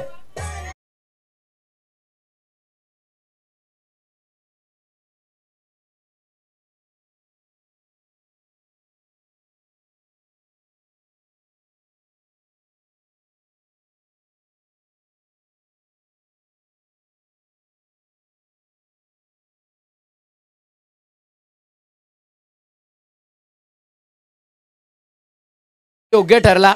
योग्य ठरला.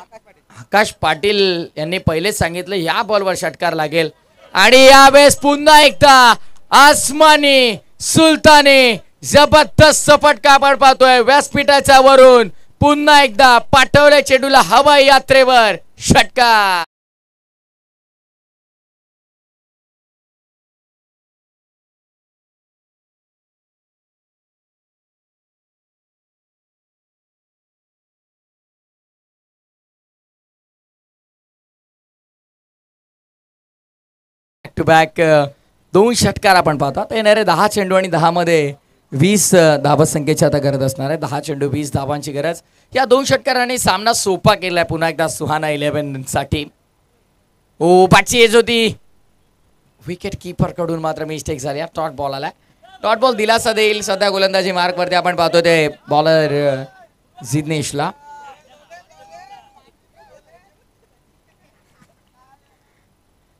आकाश पाटील यांनी पहिलेच सांगितलं या बॉलवर षटकार लागेल आणि यावेळेस पुन्हा एकदा आसमानी सुलतानी जबरदस्त फटका आपण पाहतोय व्यासपीठाच्या वरून. पुन्हा एकदा पाठवले चेंडूला हवाई यात्रेवर षटकार. टू बॅक 2 षटकार आपण पाहतो. आता येणारे 10 चेंडू आणि 10 मध्ये 20 धावा संख्येची आता गरज असणार आहे. 10 चेंडू 20 धावांची गरज. या 2 षटकारांनी सामना सोपा केलाय पुन्हा एकदा सुहाना 11 साठी. ओ पाठची एज होती, विकेट कीपर कडून मात्र मिस्टेक झाली. डॉट बॉल आला. डॉट बॉल दिलासा देईल सध्या गोलंदाजी मार्क वरती आपण पाहतो ते बॉलर जिग्नेशला.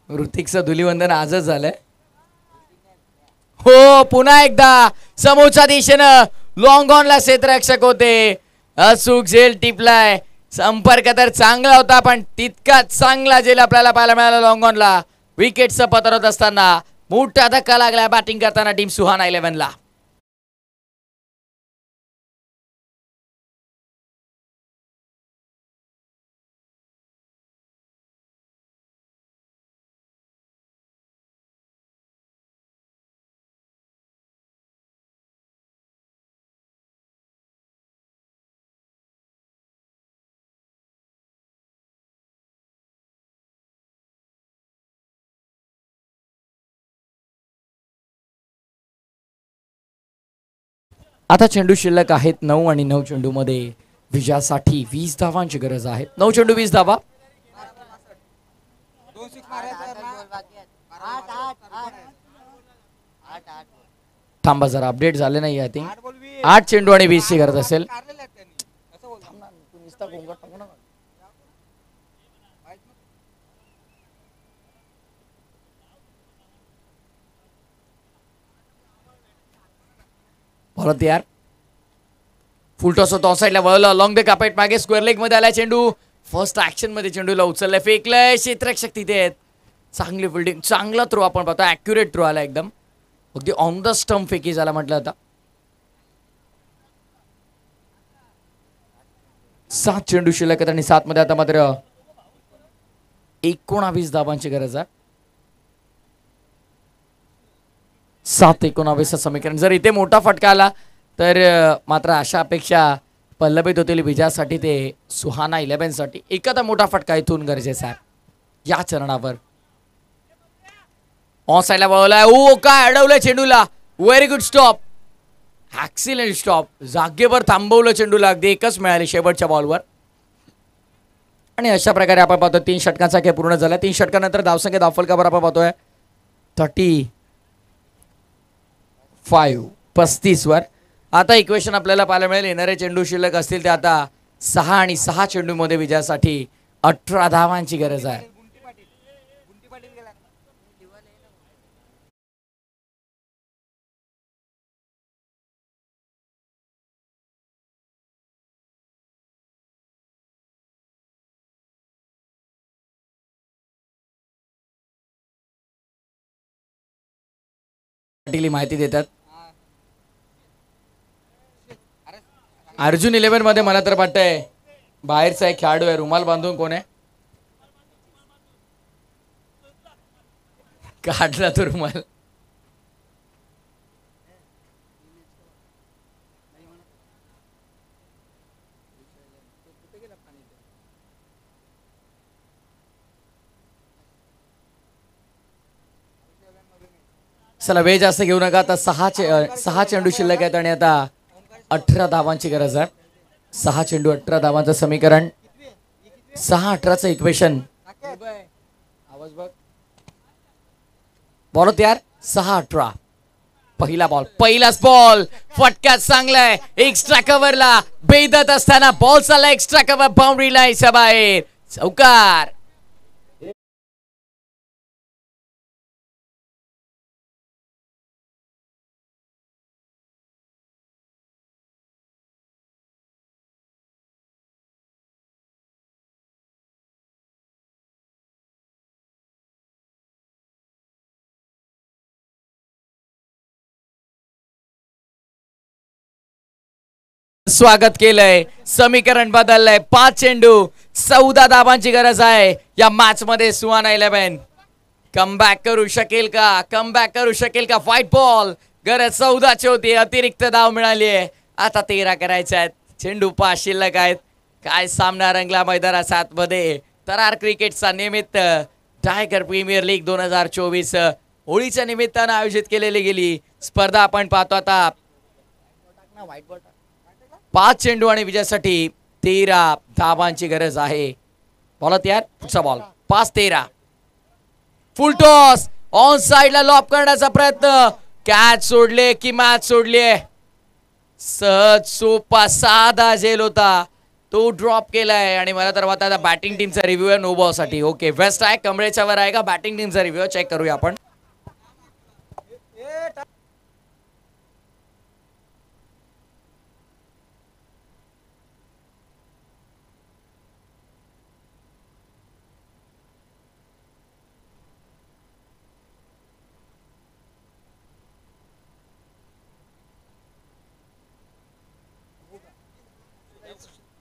ऋतिकचं धुलीवंदन आजच झालंय. हो पुन्हा एकदा समोरच्या दिशेनं लॉंग ऑनला क्षेत्ररक्षक होते. अचूक झेल टिपलाय. संपर्क तर चांगला होता पण तितकाच चांगला झेल आपल्याला पाहायला मिळाला लॉंग ऑनला. विकेटचं पतर होत असताना मोठा धक्का लागला बॅटिंग करताना टीम सुहाना 11ला. आता चेंडू शिल्लक आहेत 9 आणि 9 चेंडू मध्ये विजयासाठी 20 धावांची गरज आहे. 9 चेंडू 20 धावा. थांबा जरा अपडेट झाले नाही. आय थिंक 8 चेंडू आणि 20 ची गरज असेल. बोलत यार. फुल टॉस होतो साईडला वळलं लॉंग द कापेट मागे स्क्वेअर लेग मध्ये आला चेंडू. फर्स्ट ऍक्शन मध्ये चेंडूला उचललंय फेकलंय क्षेत्ररक्षक तिथे आहेत. चांगली फिल्डिंग चांगला थ्रो आपण पाहतो ॲक्युरेट थ्रो आला एकदम अगदी ऑन द स्टंप फेकी झाला म्हटलं आता. 7 चेंडू शिल्लक आहेत आणि 7 मध्ये आता मात्र 19 धावांची गरज आहे. 7-19 समीकरण. जर इथे मोठा फटका आला तर मात्र अशा अपेक्षा पल्लवित होतील विजयासाठी ते सुहाना 11 साठी एखादा मोठा फटका इथून गरजेचा आहे या चरणावर. ऑन साईडला वळलाय. ओ काय अडवलंय चेंडूला. Very good stop. Excellent stop. जागेवर थांबवलं चेंडूला अगदी एकच मिळाली शेवटच्या बॉलवर. आणि अशा प्रकारे आपण पाहतो 3 षटकांचा खेळ पूर्ण झाला. 3 षटकानंतर धावसंख्या धावफलकावर आपण पाहतोय 35 वर. आता इक्वेशन आपल्याला पाहायला मिळेल. येणारे चेंडू शिल्लक असतील ते आता 6 आणि 6 चेंडूमध्ये विजयासाठी 18 धावांची गरज आहे. माहिती देतात. अर्जुन 11 मध्ये मला तर वाटतंय बाहेरचा एक खेळाडू आहे. रुमाल बांधून कोण आहे काढला तो रुमाल. चला वेळ जास्त घेऊ नका. आता 6 चेंडू शिल्लक आहेत आणि आता 18 धावांची गरज आहे. 6 चेंडू 18 धावांचं समीकरण. 6-18चं इक्वेशन. आवाज बघ. बॉल तयार. 6-18. पहिला बॉल पहिलाच बॉल फटका चांगलाय एक्स्ट्रा कव्हरला बेदत असताना बॉल चालला एक्स्ट्रा कव्हर बाउंड्री लाईनच्या बाहेर चौकार. स्वागत केलंय. समीकरण बदललंय. 5 चेंडू 14 धावांची गरज आहे या मॅच मध्ये. सुहाना 11 कमबॅक करू शकेल का. कमबॅक करू शकेल का. व्हाईट बॉल गरज 14ची होती. अतिरिक्त धाव मिळाली आहे. आता 13 करायच्या आहेत. चेंडू 5 शिल्लक आहेत. काय सामना रंगला मैदानात 7 मध्ये. तरार क्रिकेटचा निमित्त टायगर प्रीमियर लीग 2024 होळीच्या निमित्तानं आयोजित केलेली गेली स्पर्धा आपण पाहतो आता. 5 चेंडू आणि विजयासाठी 13 धावांची गरज आहे. बॉल तयार. पुढचा बॉल 5-13. फुल टॉस ऑन साइडला लॉब करण्याचा प्रयत्न. कॅच सोडले की मॅच सोडली. सहज सोपा साधा झेल होता तो ड्रॉप केलाय. आणि मला तर वाटतं बॅटिंग टीमचा रिव्ह्यू आहे नो बॉल साठी. ओके वेस्ट आहे कमरेच्या वर आहे का बॅटिंग टीमचा रिव्ह्यू चेक करूया आपण.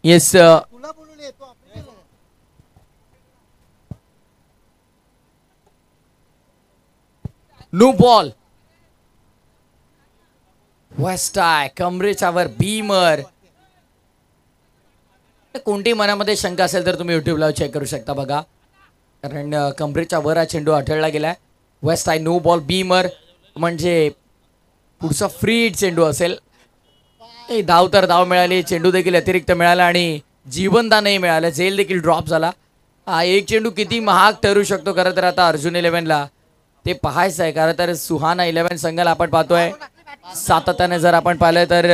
Yes no ball. वेस्ट आहे कमरेच्या वर बीमर. कोणती मनामध्ये शंका असेल तर तुम्ही युट्यूबला चेक करू शकता बघा. कारण कमरेच्या वर हा चेंडू आढळला गेलाय. वेस्ट आहे नो बॉल बीमर म्हणजे पुढचा फ्री चेंडू असेल. धाव तर धाव मिळाली. चेंडू देखील अतिरिक्त मिळाला आणि जीवनदानही मिळालं. झेल देखील ड्रॉप झाला. हा एक चेंडू किती महाग ठरू शकतो खरं तर आता अर्जुन 11ला ते पाहायचं आहे. कारण तर सुहाना 11 संघाला आपण पाहतोय सातत्याने जर आपण पाहिलं तर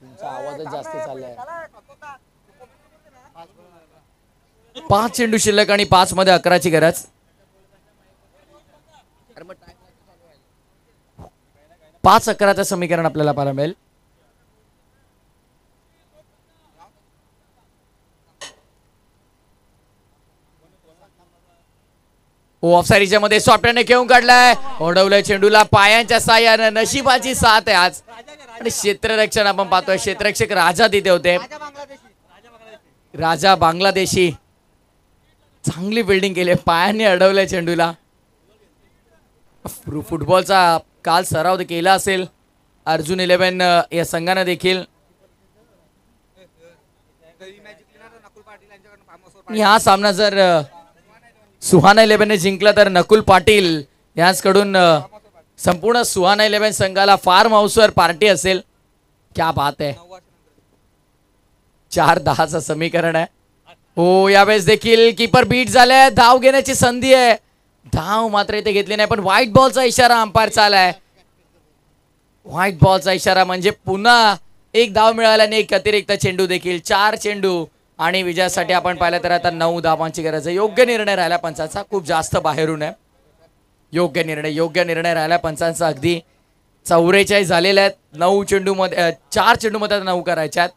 तुमचा आवाजच जास्त चाललाय. 5 चेंडू शिल्लक आणि 5 मध्ये 11ची गरज. 5-11चं समीकरण आपल्याला पाहायला मिळेल. ऑफसाईडच्या मध्ये सॉफ्टवेअरने घेऊन काढलाय, ओढवलंय चेंडूला पायांच्या साह्यानं. नशिबाची साथ आहे आज. आणि क्षेत्ररक्षण आपण पाहतोय, क्षेत्ररक्षक राजा तिथे होते, राजा बांगलादेशी. चांगली बिल्डिंग केली, पायाने अडवलंय चेंडूला. फुटबॉलचा काल सराव केला असेल अर्जुन 11 या संघानं देखील. हा सामना जर सुहाना 11ने जिंकला तर नकुल पाटील यांच्याकडून संपूर्ण सुहाना 11 संघाला फार्म हाऊसवर पार्टी असेल. क्या बात आहे. 4-10चं समीकरण आहे. हो, यावेळेस देखील कीपर बीट झालाय. धाव घेण्याची संधी आहे, धाव मात्र इथे घेतली नाही. पण व्हाईट बॉलचा इशारा अंपायर आलाय. व्हाईट बॉलचा इशारा म्हणजे पुन्हा एक धाव मिळाल्याने एक अतिरिक्त चेंडू देखील. 4 चेंडू आणि विजयासाठी आपण पाहिलं तर आता 9 धावांची गरज आहे. योग्य निर्णय राहिला पंचांचा, खूप जास्त बाहेरून आहे. योग्य निर्णय राहिला पंचांचा. अगदी 44 झालेले आहेत. 9 चेंडूमध्ये 4 चेंडूमध्ये 9 करायच्यात.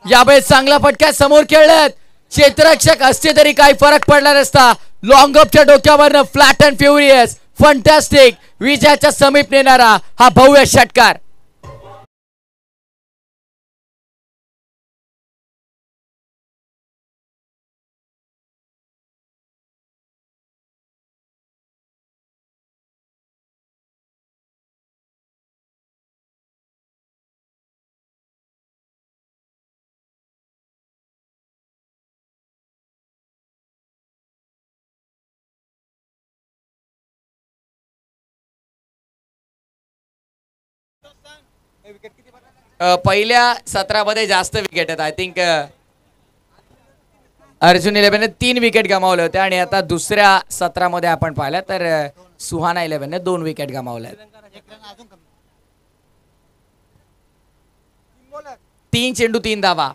यावेळेस चांगला फटका समोर खेळल्यात. क्षेत्ररक्षक असते तरी काही फरक पडला नसता. लॉंग अपच्या डोक्यावरनं फ्लॅट अँड फ्युरियस फंटॅस्टिक विजयाच्या समीप नेणारा हा भव्य षटकार. पहिल्या सत्रामध्ये जास्त विकेट आहेत. आय थिंक अर्जुन 11ने 3 विकेट गमावले होते आणि आता दुसऱ्या सत्रामध्ये आपण पाहिलं तर सुहाना 11ने 2 विकेट गमावल्या. 3 चेंडू 3 धावा.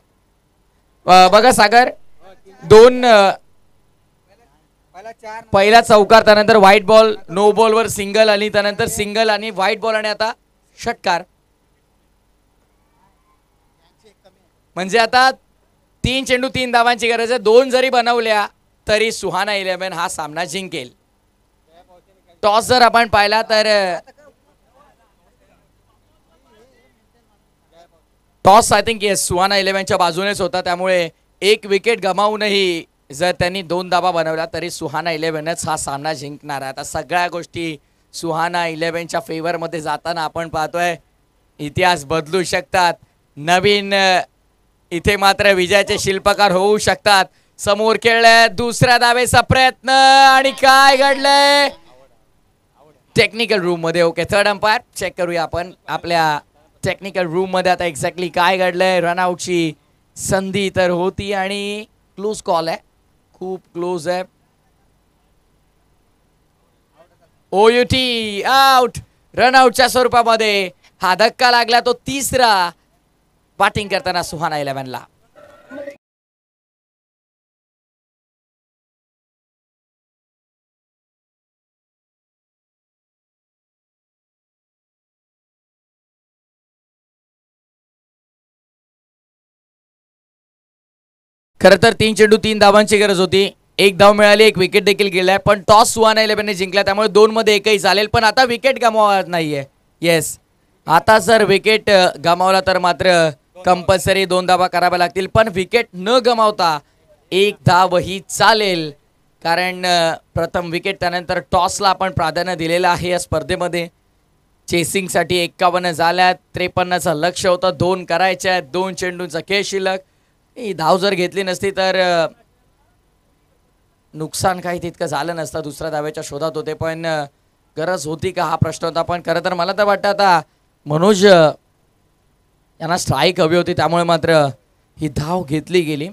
बघा सागर, 2 पहिला चौकार, त्यानंतर व्हाईट बॉल, नो बॉलवर सिंगल आणि त्यानंतर सिंगल आणि व्हाईट बॉल आणि आता षटकार. म्हणजे आता 3 चेंडू 3 धावांची गरज आहे. 2 जरी बनवल्या तरी सुहाना 11 हा सामना जिंकेल. टॉस जर आपण पाहिला तर टॉस आय थिंक सुहाना 11च्या बाजूनेच होता. त्यामुळे 1 विकेट गमावूनही जर त्यांनी 2 धावा बनवल्या तरी सुहाना 11च हा सामना जिंकणार आहे. आता सगळ्या गोष्टी सुहाना 11च्या फेवरमध्ये जाताना आपण पाहतोय. इतिहास बदलू शकतात. नवीन इथे मात्र विजयाचे शिल्पकार होऊ शकतात. समोर खेळलाय, दुसऱ्या धावेचा प्रयत्न आणि काय घडलंय टेक्निकल रूम मध्ये. ओके, थर्ड अंपायर चेक करूया आपण आपल्या टेक्निकल रूम मध्ये आता एक्झॅक्टली काय घडलंय. रनआउटची संधी तर होती आणि क्लोज कॉल आहे, खूप क्लोज आहे. OUT out. रनआउटच्या स्वरूपामध्ये हा धक्का लागला, तो तिसरा बॅटिंग करताना सुहाना 11ला. खरं तर 3 चेंडू 3 धावांची गरज होती. 1 धाव मिळाली, 1 विकेट देखील गेलाय. पण टॉस सुहाना 11ने जिंकला, त्यामुळे 2 मध्ये एकही चालेल. पण आता विकेट गमावत नाहीये. येस, आता जर विकेट गमावला तर मात्र कंपल्सरी 2 धावा कराव्या लागतील. पण विकेट न गमावता 1 धाव ही चालेल, कारण प्रथम विकेट त्यानंतर टॉसला आपण प्राधान्य दिलेलं आहे या स्पर्धेमध्ये. चेसिंगसाठी 51 झाल्यात, 53चं लक्ष होतं. 2 करायचे आहेत, 2 चेंडूंचा खेळ शिल्लक. ही धाव जर घेतली नसती तर नुकसान काही तितकं झालं नसतं. दुसऱ्या धावेच्या शोधात होते, पण गरज होती का हा प्रश्न होता. पण खरं तर मला तर वाटतं आता मनोज यांना स्ट्राईक हवी होती, त्यामुळे मात्र ही धाव घेतली गेली.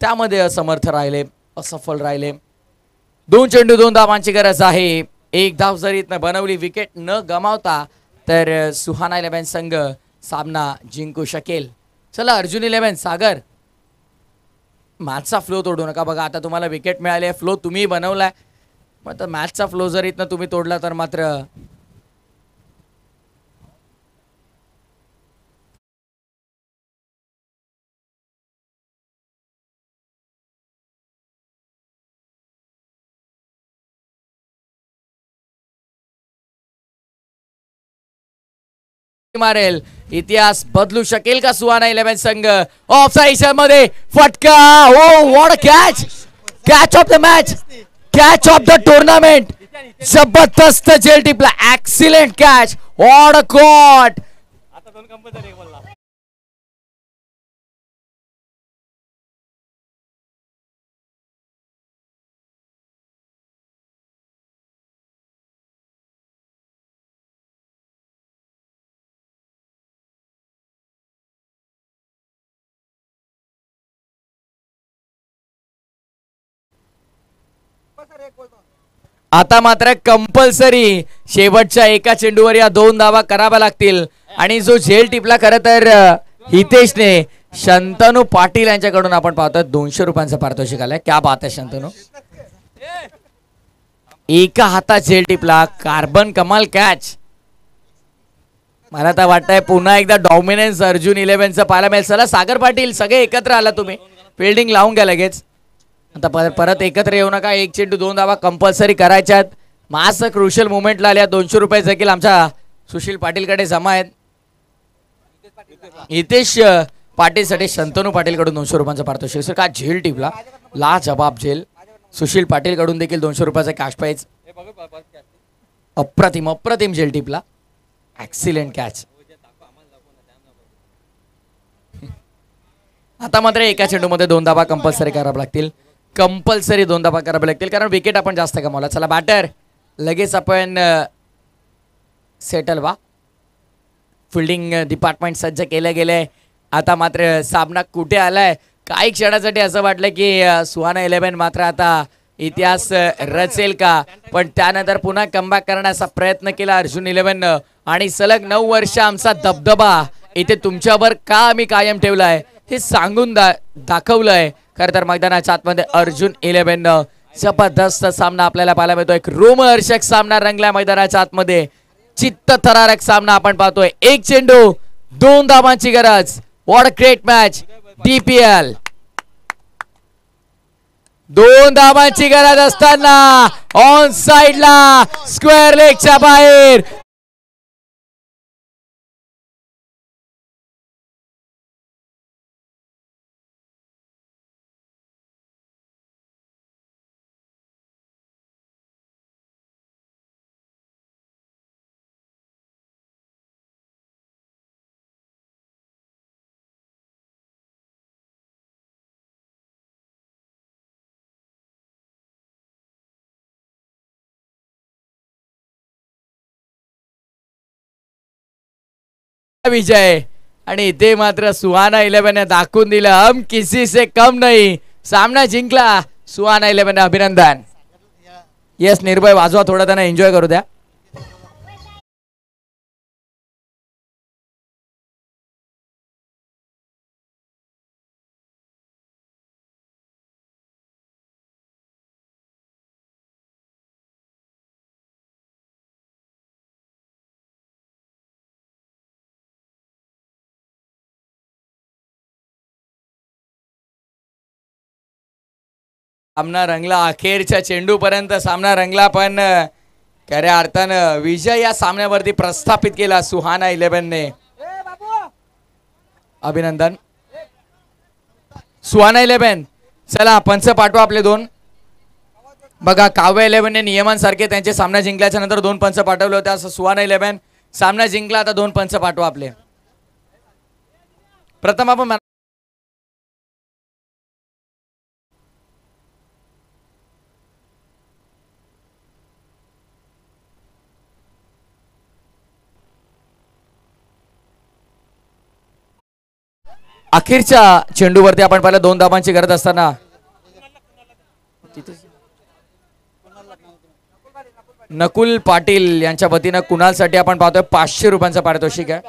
त्यामध्ये असमर्थ राहिले, असफल राहिले. 2 चेंडू 2 धावांची गरज आहे. 1 धाव जरी इथनं बनवली विकेट न गमावता तर सुहाना 11 संघ सामना जिंकू शकेल. चला अर्जुन 11, सागर, मॅचचा फ्लो तोडू नका. बघा आता तुम्हाला विकेट मिळाली आहे, फ्लो तुम्ही बनवलाय. मग तर मॅचचा फ्लो जर इथनं तुम्ही तोडला तर मात्र मारेल, इतिहास बदलू शकेल का सुहाना 11 संघ? ऑफ साइड मध्ये फटका. Oh what a catch, catch of the match, catch of the tournament. जबरदस्त जेल टिपला, excellent catch, what a caught. आता मात्र कंपल्सरी शेवटच्या एका चेंडूवर या 2 धावा कराव्या लागतील. आणि जो झेल टिपला खरं तर हितेशने शंतनू पाटील यांच्याकडून आपण पाहतो 200 रुपयांचं पारितोषिक आलंय. क्या बात आहे शंतनू, एका हातात झेल टिपला, कार्बन कमाल कॅच. मला तर वाटतंय पुन्हा एकदा डॉमिनन्स अर्जुन 11चं पाहायला मिळेल. चला सागर पाटील, सगळे एकत्र आला तुम्ही, फिल्डिंग लावून घ्या लगेच. आता परत एकत्र येऊ नका. 1 चेंडू 2 धावा कंपल्सरी करायच्यात. मास क्रुशियल मुवमेंटला आल्या. 200 रुपये देखील आमच्या सुशील पाटीलकडे जमा आहेत. हितेश पाटीलसाठी शंतनू पाटील कडून 200 रुपयांचा पारितोषिक. का झेल टिपला, ला जबाब झेल. सुशील पाटील कडून देखील 200 रुपयाचा कॅश प्राइज. अप्रतिम अप्रतिम झेल टिपला, एक्सिलेंट कॅच. आता मात्र एका चेंडूमध्ये 2 धावा कंपल्सरी कराव्या लागतील. कंपल्सरी 2 धावा कराव्या लागतील कारण विकेट आपण जास्त कमावला. चला बॅटर लगेच आपण सेटल व्हा. फिल्डिंग डिपार्टमेंट सज्ज केलं गेलंय. आता मात्र सामना कुठे आलाय, काही क्षणासाठी असं वाटलं की सुहाना 11 मात्र आता इतिहास रचेल का, पण त्यानंतर पुन्हा कमबॅक करण्याचा प्रयत्न केला अर्जुन 11. आणि सलग 9 वर्ष आमचा दबदबा इथे तुमच्यावर का आम्ही कायम ठेवलाय हे सांगून दाखवलंय. खरं तर मैदानाच्या आतमध्ये अर्जुन 11 जबरदस्त सामना आपल्याला पाहायला मिळतो. एक रोमहर्षक सामना रंगला मैदानाच्या आतमध्ये. चित्तथरारक सामना आपण पाहतोय. 1 चेंडू 2 धावांची गरज. What a great match. DPL 2 धावांची गरज असताना ऑन साइडला स्क्वेअर लेगच्या बाहेर विजय. आणि इथे मात्र सुहाना 11 दाखवून दिलं हम किसी से कम नाही. सामना जिंकला सुहाना 11. अभिनंदन. येस निर्भय वाजवा, थोडा त्यांना एन्जॉय करू द्या. सामना रंगला, अखेरच्या चेंडूपर्यंत सामना रंगला, पण खऱ्या अर्थानं विजय या सामन्यावरती प्रस्थापित केला सुहाना 11ने. अभिनंदन सुहाना 11. चला पंच पाठवा आपले 2. बघा काव्य 11ने नियमांसारखे त्यांचे सामना जिंकल्याच्या नंतर 2 पंच पाठवले होते. असं सुहाना 11 सामना जिंकला, आता 2 पंच पाठवा आपले. प्रथम आपण अखेरच्या चेंडूवरती आपण पाहिलं 2 धावांची गरज असताना नकुल पाटील यांच्या वतीनं कुणालसाठी आपण पाहतोय 500 रुपयांचं पारितोषिक आहे.